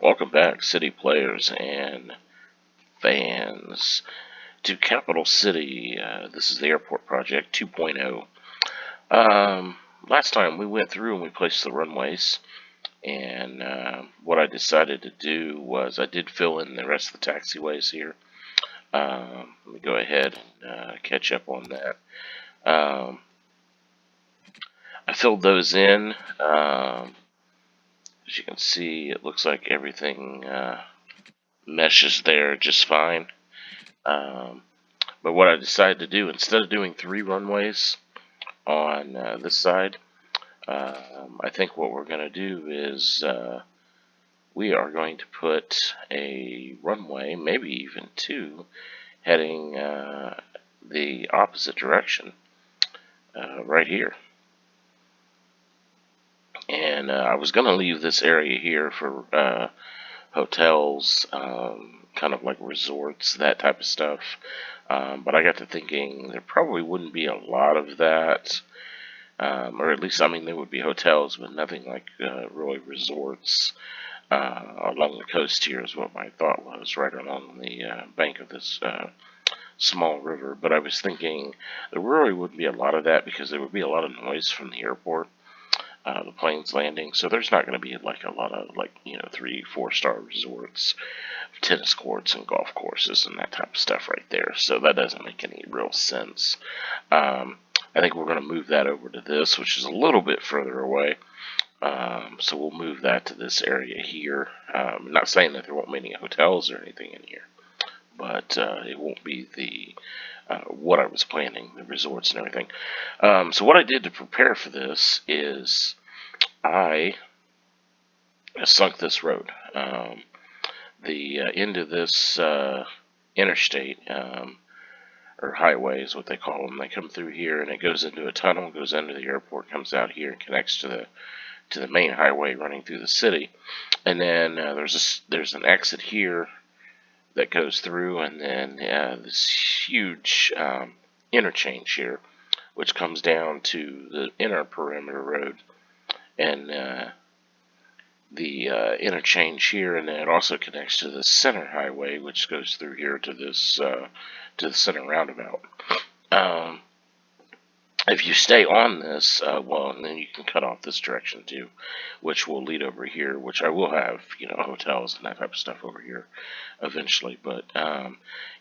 Welcome back, city players and fans, to Capital City. This is the Airport Project 2.0. Last time we went through and we placed the runways, and what I decided to do was I did fill in the rest of the taxiways here. Let me go ahead and catch up on that. I filled those in. As you can see, it looks like everything meshes there just fine. But what I decided to do, instead of doing 3 runways on this side, I think what we're going to do is we are going to put a runway, maybe even 2, heading the opposite direction right here. And I was going to leave this area here for hotels, kind of like resorts, that type of stuff. But I got to thinking there probably wouldn't be a lot of that. Or at least, I mean, there would be hotels, but nothing like really resorts along the coast here is what my thought was, right along the bank of this small river. But I was thinking there really wouldn't be a lot of that because there would be a lot of noise from the airport. The planes landing, so there's not going to be like a lot of 3-4 star resorts, tennis courts and golf courses and that type of stuff right there. So that doesn't make any real sense. I think we're going to move that over to this, which is a little bit further away. So we'll move that to this area here. I'm not saying that there won't be any hotels or anything in here, but it won't be the what I was planning, the resorts and everything. So what I did to prepare for this is I sunk this road. The end of this interstate, or highway is what they call them. They come through here and it goes into a tunnel, goes into the airport, comes out here and connects to the main highway running through the city. And then there's an exit here that goes through, and then this huge interchange here, which comes down to the inner perimeter road, and the interchange here, and then it also connects to the center highway, which goes through here to this to the center roundabout. If you stay on this, and then you can cut off this direction too, which will lead over here, which I will have, hotels and that type of stuff over here eventually, but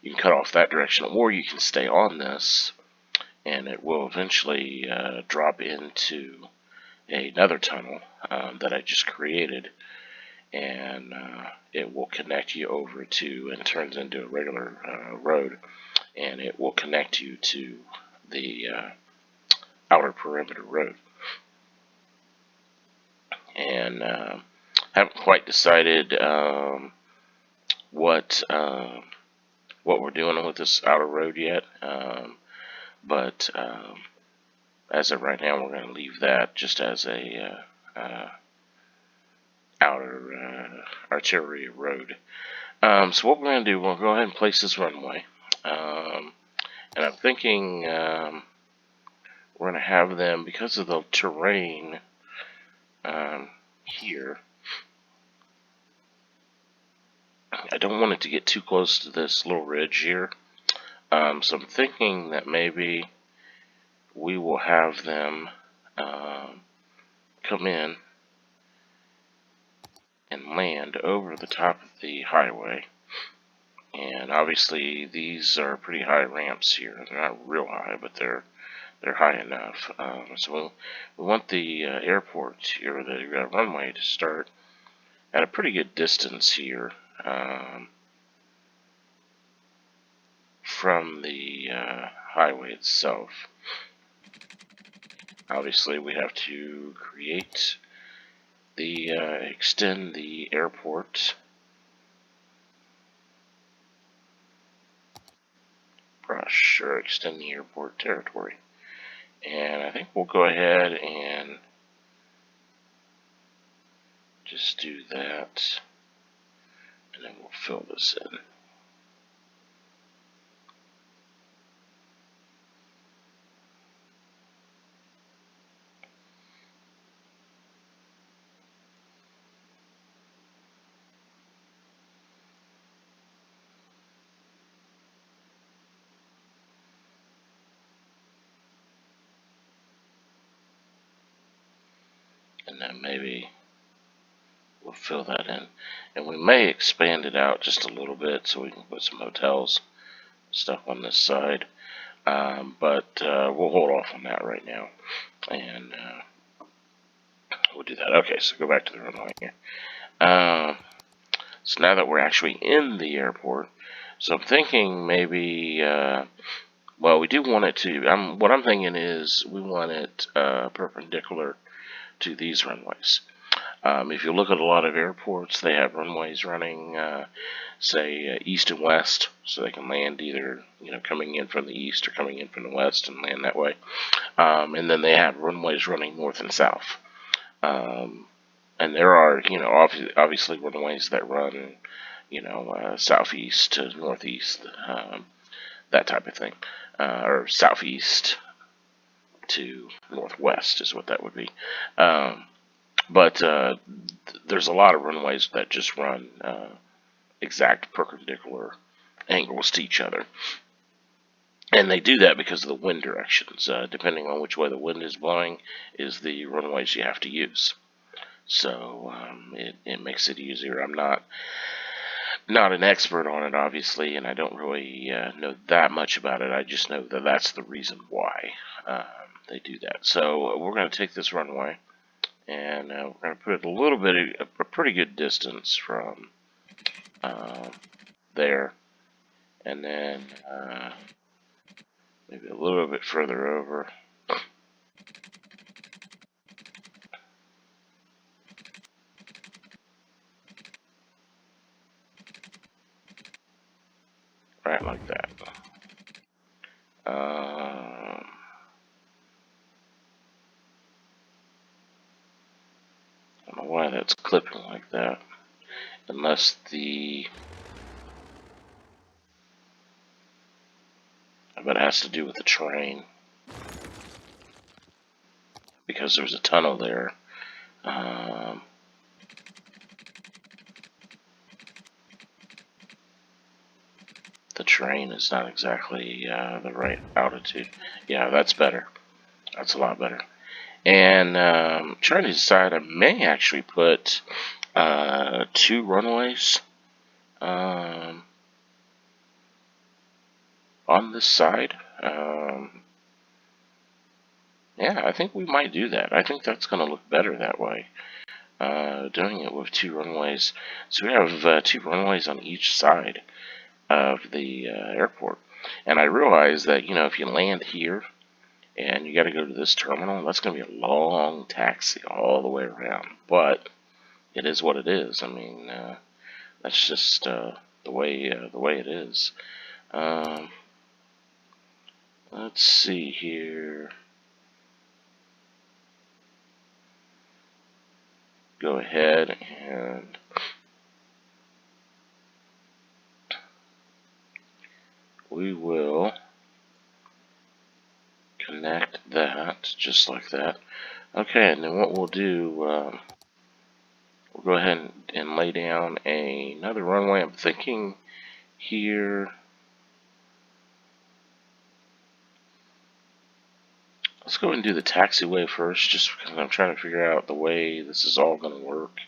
you can cut off that direction, or you can stay on this, and it will eventually drop into another tunnel that I just created, and it will connect you over to, and it turns into a regular road, and it will connect you to the outer perimeter road. And haven't quite decided what we're doing with this outer road yet, but as of right now, we're going to leave that just as a outer arterial road. So what we're going to do, we'll go ahead and place this runway, and I'm thinking we're going to have them, because of the terrain here, I don't want it to get too close to this little ridge here, so I'm thinking that maybe we will have them come in and land over the top of the highway. And obviously these are pretty high ramps here. They're not real high, but they're high enough. So we want the airport, or the runway, to start at a pretty good distance here from the highway itself. Obviously we have to extend the airport brush, or extend the airport territory. And I think we'll go ahead and just do that, and then we'll fill this in. and maybe we'll fill that in. And we may expand it out just a little bit so we can put some hotels stuff on this side. But we'll hold off on that right now. And we'll do that. Okay, so go back to the runway here. So now that we're actually in the airport, so I'm thinking maybe, well, we do want it to, what I'm thinking is we want it perpendicular to these runways. If you look at a lot of airports, they have runways running, say, east and west, so they can land either, coming in from the east or coming in from the west and land that way. And then they have runways running north and south. And there are, obviously runways that run, southeast to northeast, that type of thing, or southeast to northwest is what that would be. But there's a lot of runways that just run exact perpendicular angles to each other. And they do that because of the wind directions. Depending on which way the wind is blowing is the runways you have to use. So it makes it easier. I'm not an expert on it, obviously, and I don't really know that much about it. I just know that that's the reason why they do that. So we're going to take this runway, and we're going to put it a pretty good distance from there, and then maybe a little bit further over. Right, like that. I don't know why that's clipping like that. Unless I bet it has to do with the train. Because there's a tunnel there. The train is not exactly the right altitude. Yeah, that's better. That's a lot better. And trying to decide, I may actually put 2 runways on this side. Yeah, I think we might do that. I think that's going to look better that way. Doing it with 2 runways. So we have 2 runways on each side of the airport. And I realize that, if you land here and you got to go to this terminal, that's going to be a long taxi all the way around. But it is what it is. I mean, that's just the way it is. Let's see here. Go ahead and we will connect that just like that. Okay, and then what we'll do, we'll go ahead and lay down another runway. I'm thinking here. Let's go ahead and do the taxiway first, just because I'm trying to figure out the way this is all going to work.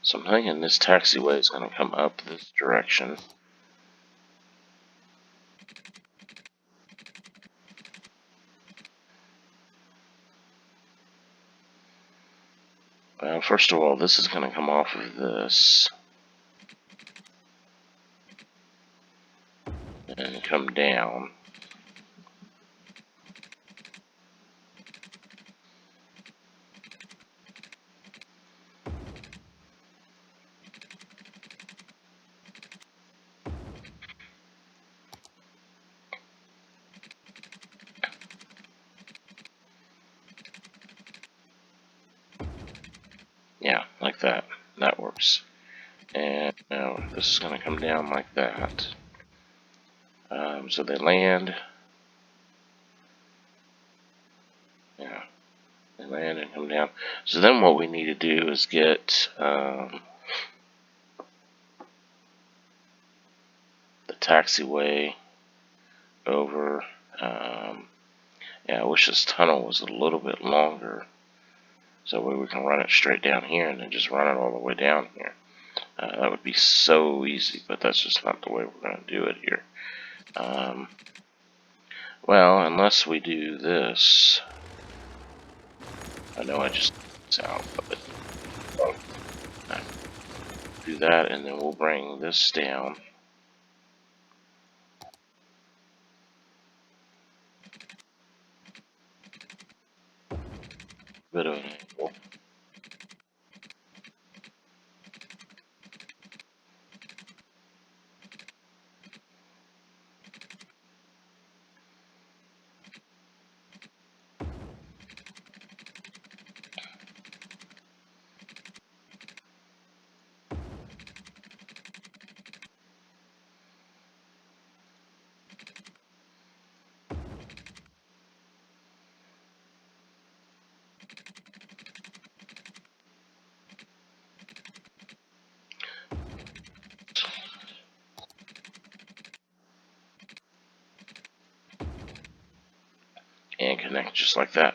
So I'm thinking this taxiway is going to come up this direction. First of all, this is going to come off of this and come down. Yeah, like that. That works. And now this is going to come down like that. So they land. Yeah, they land and come down. So then what we need to do is get the taxiway over Yeah, I wish this tunnel was a little bit longer, so that way we can run it straight down here and then just run it all the way down here. That would be so easy, but that's just not the way we're going to do it here. Well, unless we do this. I know I just this out, but do that, and then we'll bring this down. Bit of an angle. And connect just like that.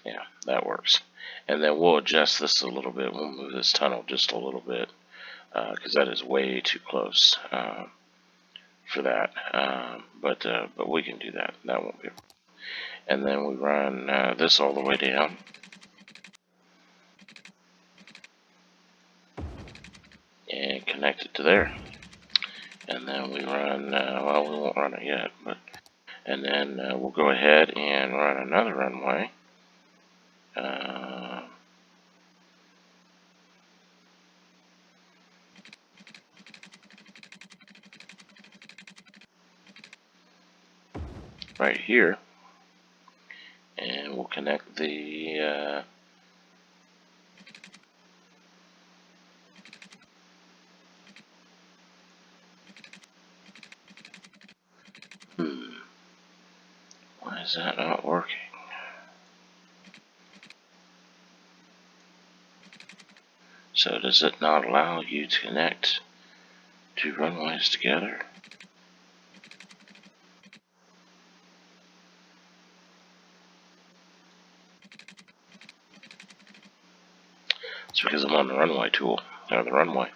Yeah, that works. And then we'll adjust this a little bit. We'll move this tunnel just a little bit, because that is way too close for that. But we can do that. That won't be. And then we run this all the way down. And connect it to there. And then we run, well, we won't run it yet, and then we'll go ahead and run another runway. Right here, and we'll connect the why is that not working? So does it not allow you to connect two runways together? It's because I'm on the runway tool, or the runway.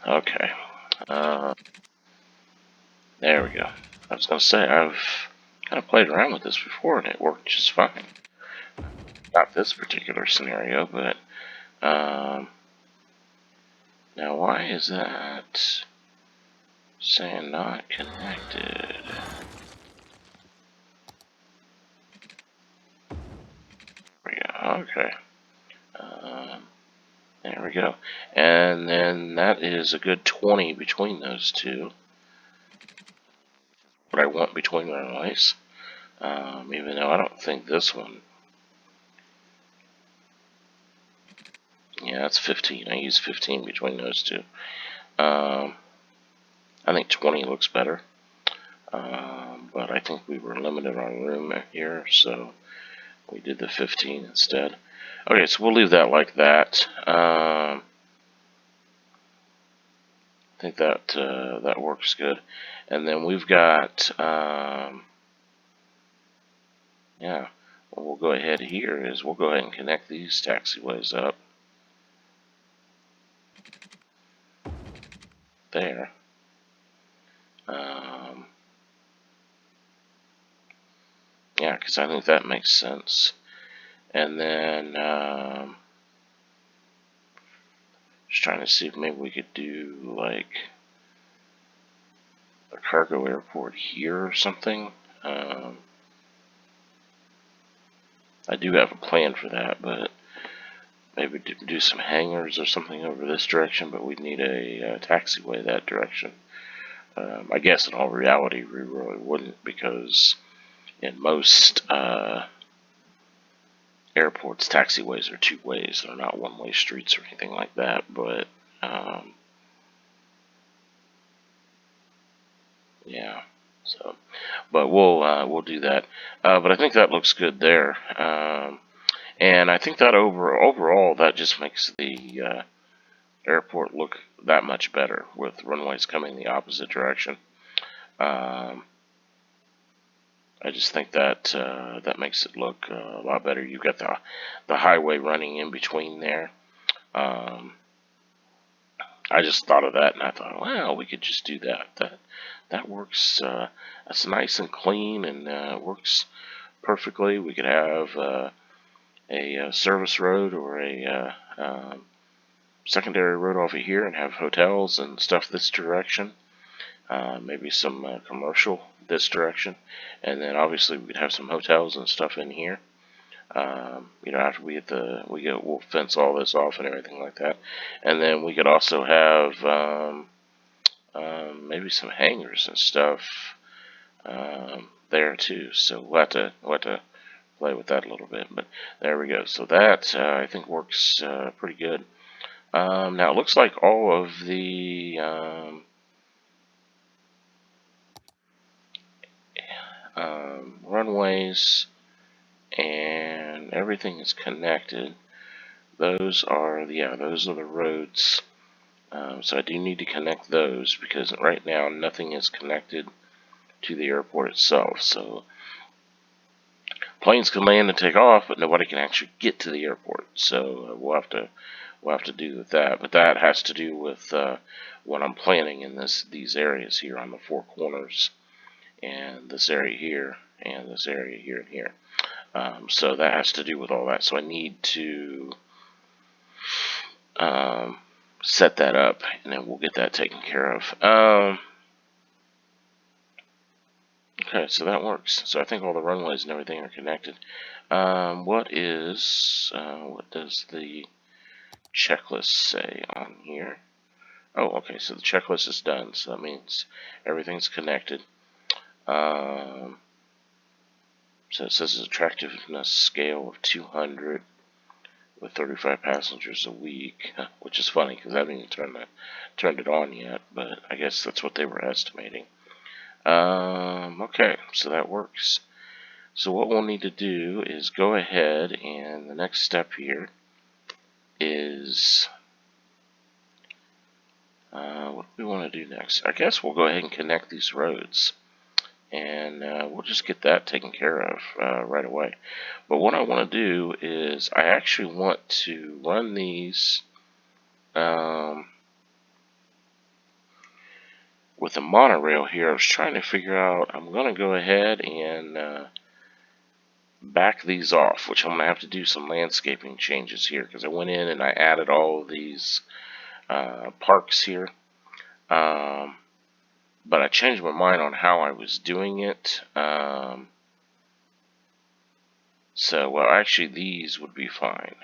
Okay. There we go. I was going to say, I've kind of played around with this before, and it worked just fine. Not this particular scenario, but now why is that saying not connected? There we go. Okay. There we go. And then that is a good 20 between those two. What I want between runways. Even though I don't think this one. Yeah, that's 15. I use 15 between those two. I think 20 looks better. But I think we were limited on room here, so we did the 15 instead. Okay, so we'll leave that like that. I think that that works good. And then we've got, yeah, what we'll go ahead here is we'll go ahead and connect these taxiways up. There. Yeah, because I think that makes sense. And then, just trying to see if maybe we could do like a cargo airport here or something. I do have a plan for that, but maybe do some hangars or something over this direction, but we'd need a taxiway that direction. I guess in all reality we really wouldn't, because in most airports, taxiways are two ways. They're not one-way streets or anything like that, but yeah. So, but we'll do that. But I think that looks good there. And I think that overall that just makes the airport look that much better with runways coming the opposite direction. Um, I just think that that makes it look a lot better. You've got the highway running in between there. Um, I just thought of that, and I thought, well, we could just do that. That works. That's nice and clean, and works perfectly. We could have a service road or a secondary road over here, and have hotels and stuff this direction. Maybe some commercial this direction, and then obviously we could have some hotels and stuff in here. After we'll fence all this off and everything like that, and then we could also have maybe some hangars and stuff there too. So we'll have to play with that a little bit, but there we go. So that I think works pretty good. Now it looks like all of the runways and everything is connected. Those are the roads. So I do need to connect those because right now nothing is connected to the airport itself. So planes can land and take off, but nobody can actually get to the airport. So we'll have to do with that. But that has to do with what I'm planning in these areas here on the four corners, and this area here, and this area here and here. So that has to do with all that. So I need to set that up, and then we'll get that taken care of. Okay, so that works. So I think all the runways and everything are connected. What does the checklist say on here? Oh, okay, so the checklist is done, so that means everything's connected. So it says attractiveness scale of 200 with 35 passengers a week, which is funny because I haven't even turned it on yet, but I guess that's what they were estimating. Okay, so that works. So what we'll need to do is go ahead, and the next step here is what do we want to do next? I guess we'll go ahead and connect these roads, and we'll just get that taken care of right away. But what I want to do is I actually want to run these with the monorail here. I was trying to figure out, I'm going to go ahead and back these off, which I'm going to have to do some landscaping changes here because I went in and I added all of these parks here. But I changed my mind on how I was doing it. Well, actually, these would be fine.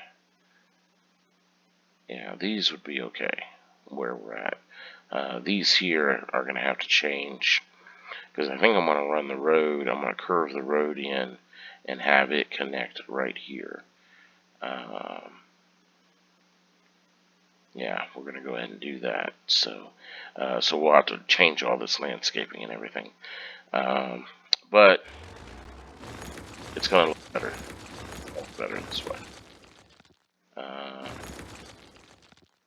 Yeah, these would be okay where we're at. These here are going to have to change because I think I'm going to run the road. I'm going to curve the road in and have it connect right here. Yeah, we're going to go ahead and do that. So we'll have to change all this landscaping and everything. But it's going to look better. Better this way.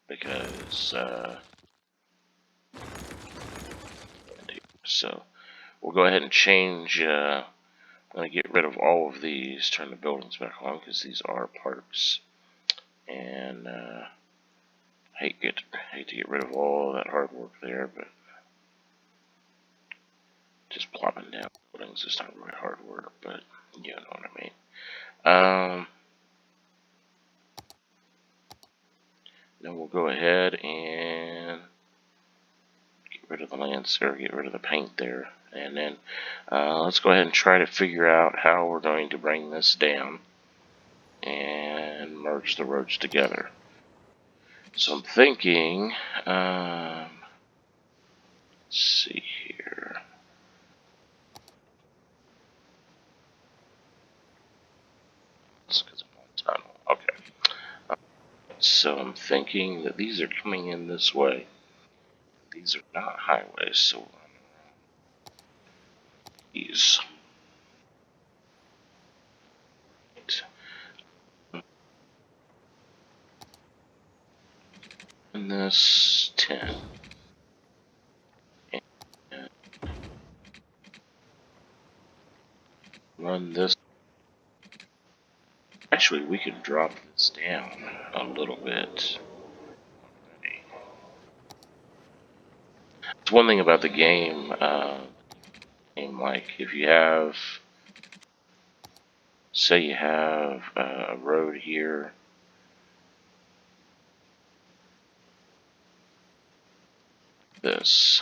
Because so we'll go ahead and change. I'm going to get rid of all of these. Turn the buildings back on because these are parks. And hate to get rid of all that hard work there, but just plopping down buildings is not really hard work, but you know what I mean. Then we'll go ahead and get rid of the paint there, and then let's go ahead and try to figure out how we're going to bring this down and merge the roads together. So I'm thinking, let's see here. Because I'm on tunnel. Okay. So I'm thinking that these are coming in this way. These are not highways, so these. And this 10. And run this. Actually, we can drop this down a little bit. It's one thing about the game. Like if you have, say, you have a road here. This.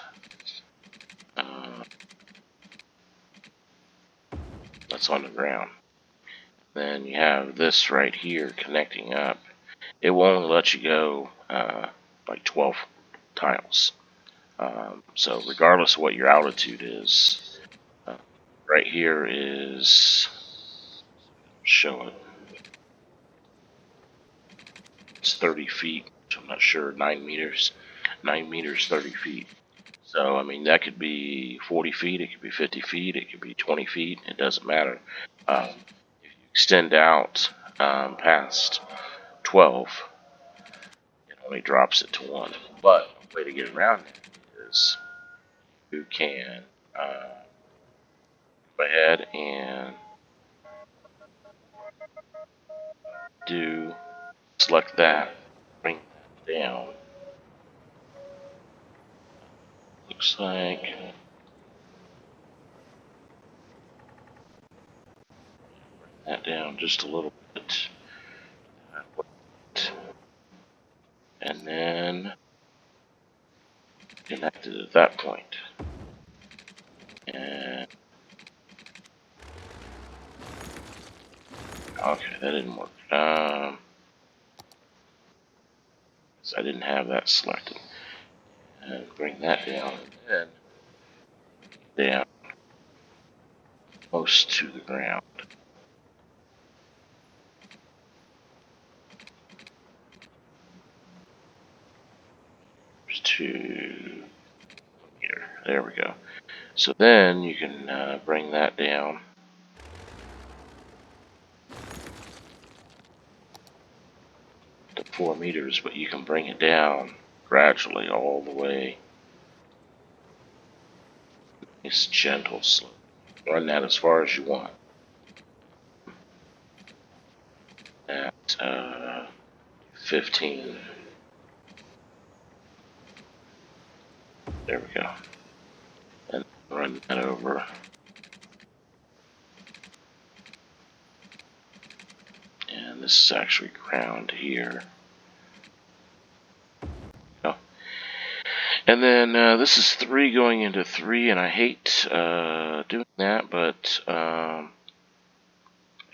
Uh, that's on the ground. Then you have this right here connecting up. It will only let you go like 12 tiles. So regardless of what your altitude is, right here is, show it, it's 30 feet. I'm not sure, 9 meters. 9 meters, 30 feet. So, I mean, that could be 40 feet, it could be 50 feet, it could be 20 feet, it doesn't matter. If you extend out past 12, it only drops it to 1. But the way to get around it is you can go ahead and select that, bring that down. Looks like that down just a little bit. And then connected at that point. And okay, that didn't work. So I didn't have that selected. And bring that down, and then down close to the ground. To here. There we go. So then you can bring that down. To 4 meters, but you can bring it down gradually all the way. It's gentle slope. Run that as far as you want. At 15. There we go. And run that over. And this is actually ground here. Oh. And then this is 3 going into 3, and I hate doing that, but I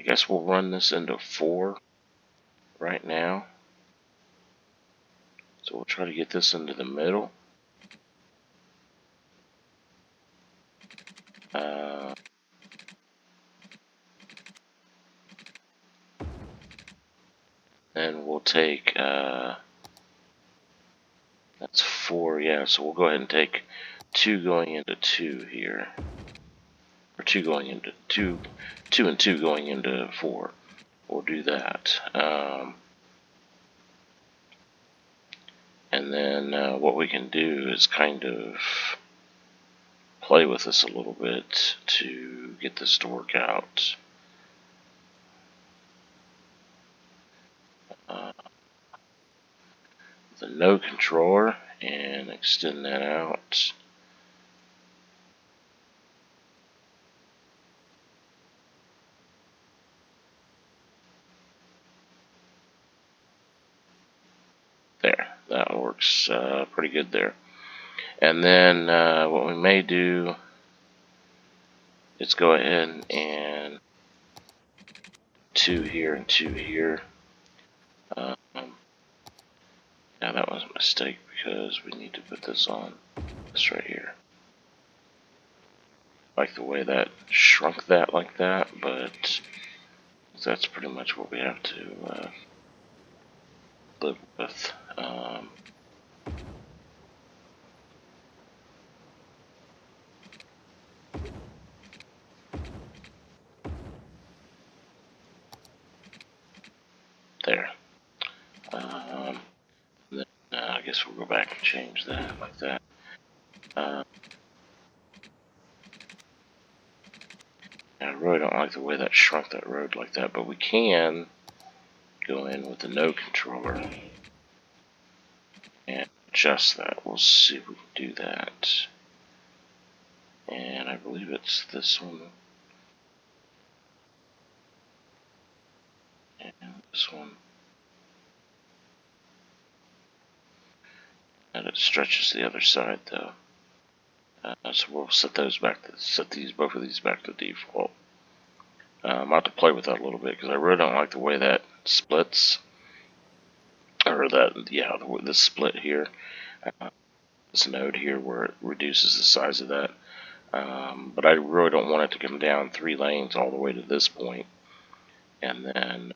guess we'll run this into 4 right now. So we'll try to get this into the middle. And we'll take, that's 4, yeah, so we'll go ahead and take 2 going into 2 here. Or 2 going into 2, 2 and 2 going into 4. We'll do that. And then what we can do is kind of play with this a little bit to get this to work out. The no controller and extend that out. There, that works pretty good there. And then what we may do is go ahead and 2 here and 2 here. Now that was a mistake because we need to put this on this right here. Like the way that shrunk that like that, but that's pretty much what we have to live with. There. Then, I guess we'll go back and change that like that. I really don't like the way that shrunk that road like that, but we can go in with the node controller and adjust that. We'll see if we can do that. And I believe it's this one and this one. And it stretches the other side though. So we'll set those back to both of these back to default. I'll have to play with that a little bit because I really don't like the way that splits, or this split here, this node here where it reduces the size of that. But I really don't want it to come down 3 lanes all the way to this point, and then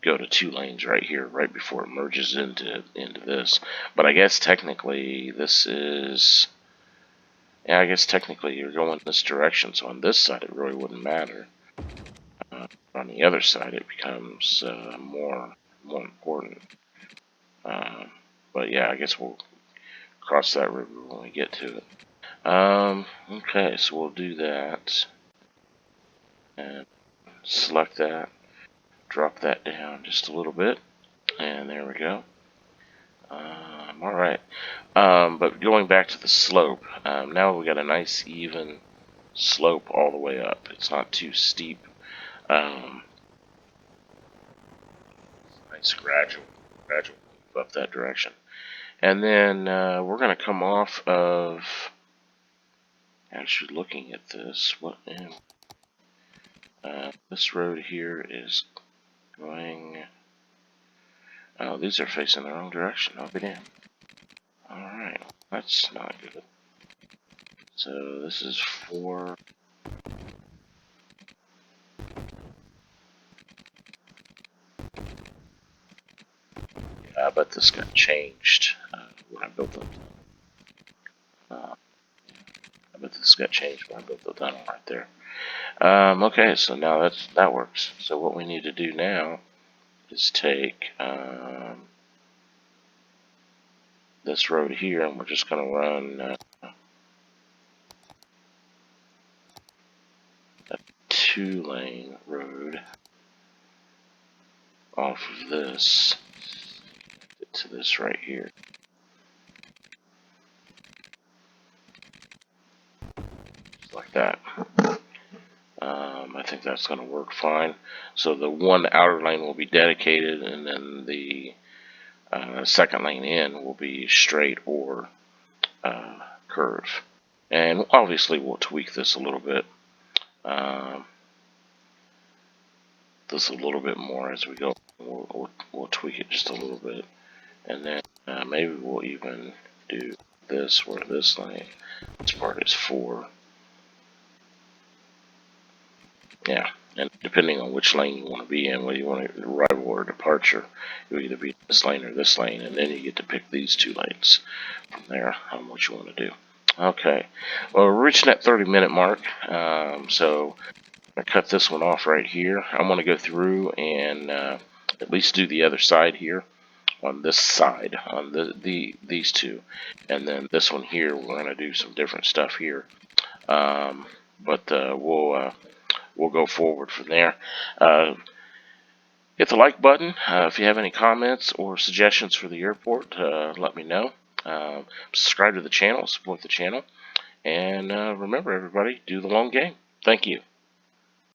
go to 2 lanes right here, right before it merges into this. But I guess technically this is, yeah, I guess technically you're going this direction, so on this side it really wouldn't matter. On the other side it becomes more important. But yeah, I guess we'll cross that river when we get to it. Okay, so we'll do that. And select that. Drop that down just a little bit. And there we go. Alright. But going back to the slope, now we got a nice even slope all the way up. It's not too steep. Nice gradual up that direction. And then we're going to come off of, actually looking at this, this road here is going, oh, these are facing the wrong direction. I'll be damned. Alright, that's not good. So this is 4. Yeah, I bet this got changed when I built them. I bet this got changed when I built the tunnel right there. Okay, so now that works. So what we need to do now is take this road here, and we're just going to run a 2-lane road off of this to this right here. Just like that. I think that's going to work fine. So the one outer lane will be dedicated, and then the second lane in will be straight or curve. And obviously we'll tweak this a little bit. This a little bit more as we go. We'll tweak it just a little bit, and then maybe we'll even do this where this lane, this part is 4. Yeah, and depending on which lane you want to be in, whether you want to arrival or departure, you'll either be this lane or this lane, and then you get to pick these 2 lanes from there on what you want to do. Okay, well, we're reaching that 30-minute mark, so I cut this one off right here. I'm going to go through and at least do the other side here on this side, on these 2, and then this one here we're going to do some different stuff here. But we'll go forward from there. Hit the like button if you have any comments or suggestions for the airport. Let me know. Subscribe to the channel, support the channel, and remember, everybody, do the long game. Thank you.